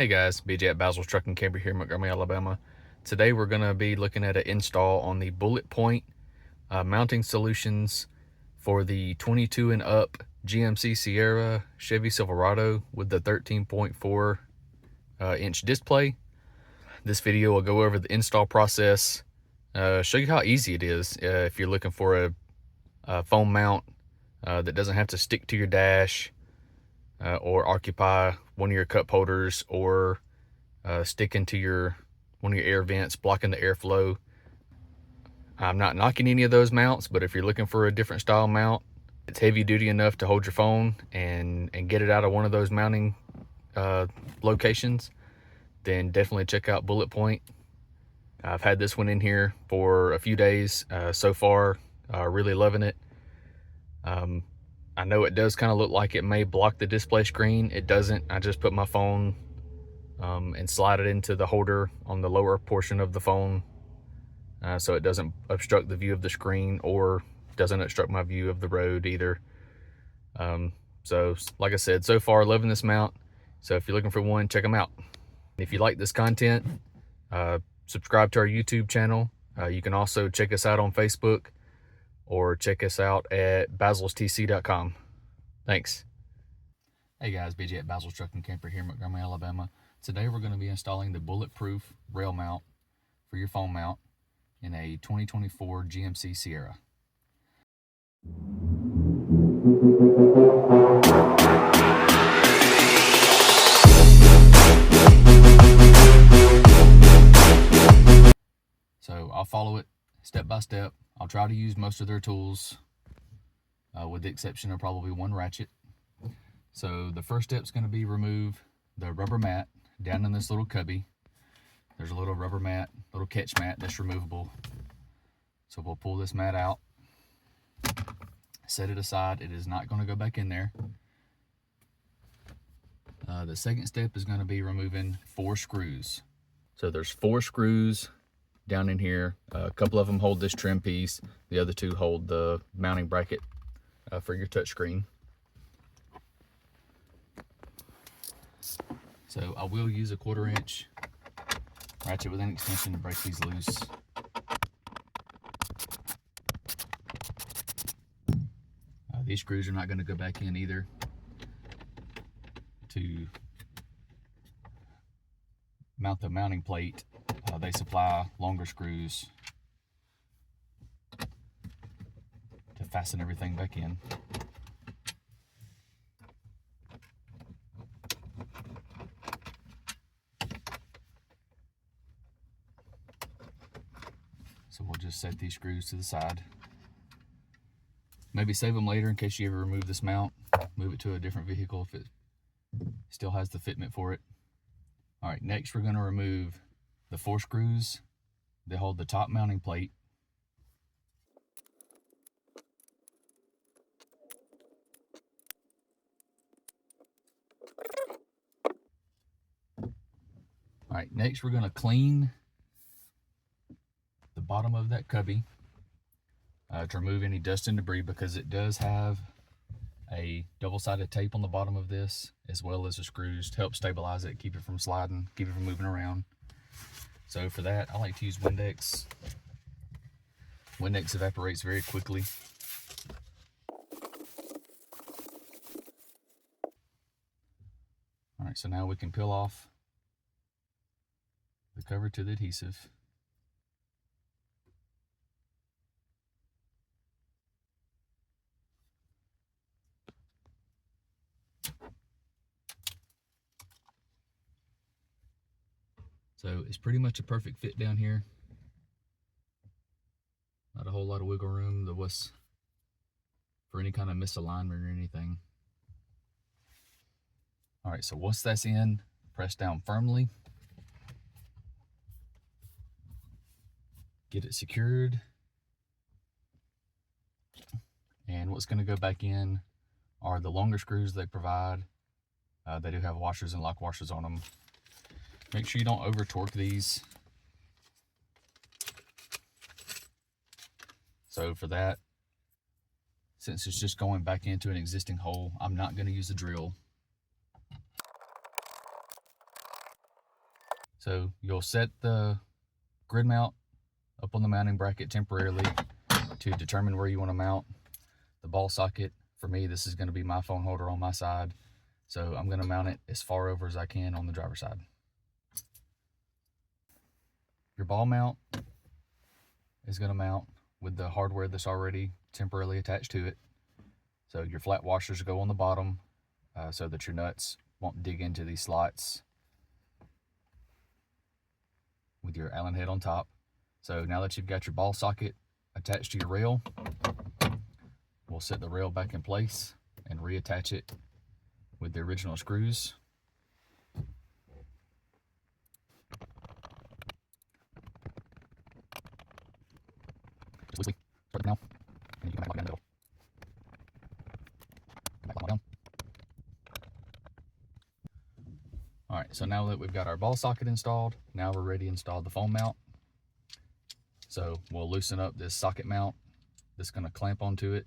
Hey guys, BJ at Basil's Truck and Camper here in Montgomery, Alabama. Today we're going to be looking at an install on the BULLETPOINT mounting solutions for the 22 and up GMC Sierra Chevy Silverado with the 13.4 inch display. This video will go over the install process, show you how easy it is if you're looking for a foam mount that doesn't have to stick to your dash or occupy one of your cup holders or stick into one of your air vents, blocking the airflow. I'm not knocking any of those mounts, but if you're looking for a different style mount, it's heavy duty enough to hold your phone and get it out of one of those mounting locations, then definitely check out BULLETPOINT. I've had this one in here for a few days so far, really loving it. I know it does kind of look like it may block the display screen. It doesn't. I just put my phone and slide it into the holder on the lower portion of the phone so it doesn't obstruct the view of the screen or doesn't obstruct my view of the road either. So like I said, so far loving this mount. So if you're looking for one, check them out. If you like this content, subscribe to our YouTube channel. You can also check us out on Facebook or check us out at basilstc.com. Thanks. Hey guys, BJ at Basil's Truck and Camper here in Montgomery, Alabama. Today we're going to be installing the bulletproof rail mount for your phone mount in a 2024 GMC Sierra. So I'll follow it step by step. I'll try to use most of their tools with the exception of probably one ratchet. So the first step is going to be remove the rubber mat down in this little cubby. There's a little rubber mat, little catch mat that's removable. So we'll pull this mat out, set it aside. It is not going to go back in there. The second step is going to be removing 4 screws. So there's 4 screws down in here. A couple of them hold this trim piece. The other 2 hold the mounting bracket for your touchscreen. So I will use a 1/4 inch ratchet with an extension to break these loose. These screws are not going to go back in either. To mount the mounting plate, they supply longer screws to fasten everything back in. So we'll just set these screws to the side. Maybe save them later in case you ever remove this mount. Move it to a different vehicle if it still has the fitment for it. All right, next we're going to remove the 4 screws that hold the top mounting plate. All right, next we're going to clean the bottom of that cubby to remove any dust and debris, because it does have a double-sided tape on the bottom of this, as well as the screws to help stabilize it, keep it from sliding, keep it from moving around. So for that, I like to use Windex. Windex evaporates very quickly. All right, so now we can peel off the cover to the adhesive. So it's pretty much a perfect fit down here. Not a whole lot of wiggle room for any kind of misalignment or anything. All right, so once that's in, press down firmly. Get it secured. And what's going to go back in are the longer screws they provide. They do have washers and lock washers on them. Make sure you don't over torque these. So for that, since it's just going back into an existing hole, I'm not going to use a drill. So you'll set the grid mount up on the mounting bracket temporarily to determine where you want to mount the ball socket. For me, this is going to be my phone holder on my side, so I'm going to mount it as far over as I can on the driver's side. Your ball mount is going to mount with the hardware that's already temporarily attached to it. So your flat washers go on the bottom so that your nuts won't dig into these slots with your Allen head on top. So now that you've got your ball socket attached to your rail, we'll set the rail back in place and reattach it with the original screws. Just loosely start now, and you can lock it down the middle. Come back, lock it down. All right, so now that we've got our ball socket installed, now we're ready to install the phone mount. So we'll loosen up this socket mount that's going to clamp onto it.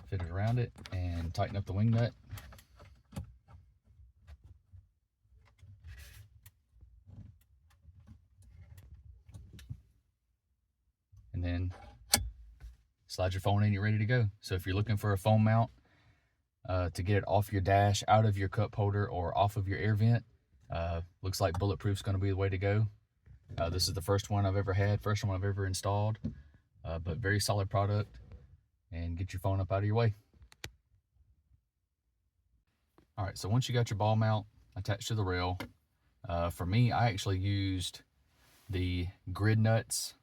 Fit it around it and tighten up the wing nut. And then slide your phone in, you're ready to go. So if you're looking for a phone mount to get it off your dash, out of your cup holder, or off of your air vent, looks like Bulletproof's going to be the way to go. This is the first one I've ever had, first one I've ever installed, but very solid product, and get your phone up out of your way. All right, so once you got your ball mount attached to the rail, for me, I actually used the grid nuts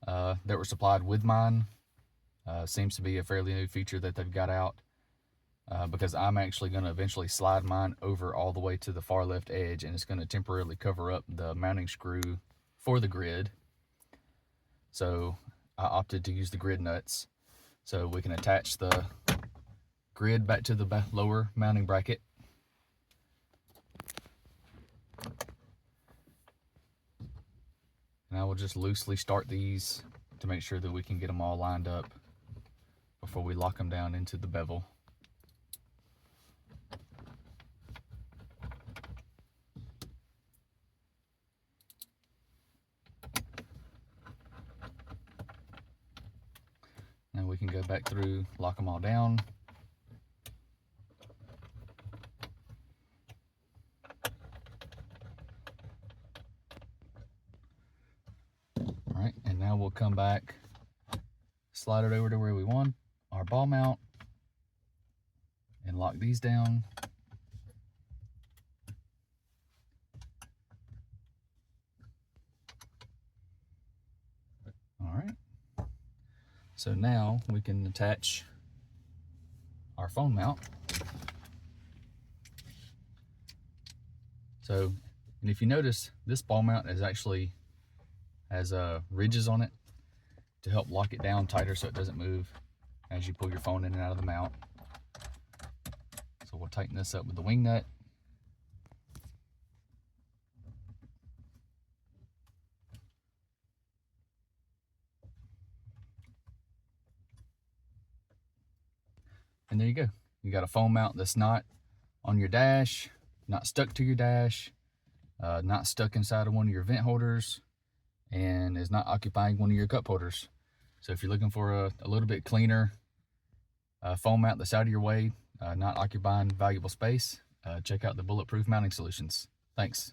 that were supplied with mine. Seems to be a fairly new feature that they've got out, because I'm actually going to eventually slide mine over all the way to the far left edge, and it's going to temporarily cover up the mounting screw for the grid. So I opted to use the grid nuts so we can attach the grid back to the lower mounting bracket. And I will just loosely start these to make sure that we can get them all lined up before we lock them down into the bevel. Now we can go back through, lock them all down. All right, and now we'll come back, slide it over to where we want our ball mount, and lock these down. All right, so now we can attach our phone mount. So, and if you notice, this ball mount is actually has ridges on it to help lock it down tighter so it doesn't move as you pull your phone in and out of the mount. So we'll tighten this up with the wing nut. And there you go. You got a phone mount that's not on your dash, not stuck to your dash, not stuck inside of one of your vent holders, and is not occupying one of your cup holders. So if you're looking for a little bit cleaner phone mount that's out of your way, not occupying valuable space, check out the Bulletproof mounting solutions. Thanks.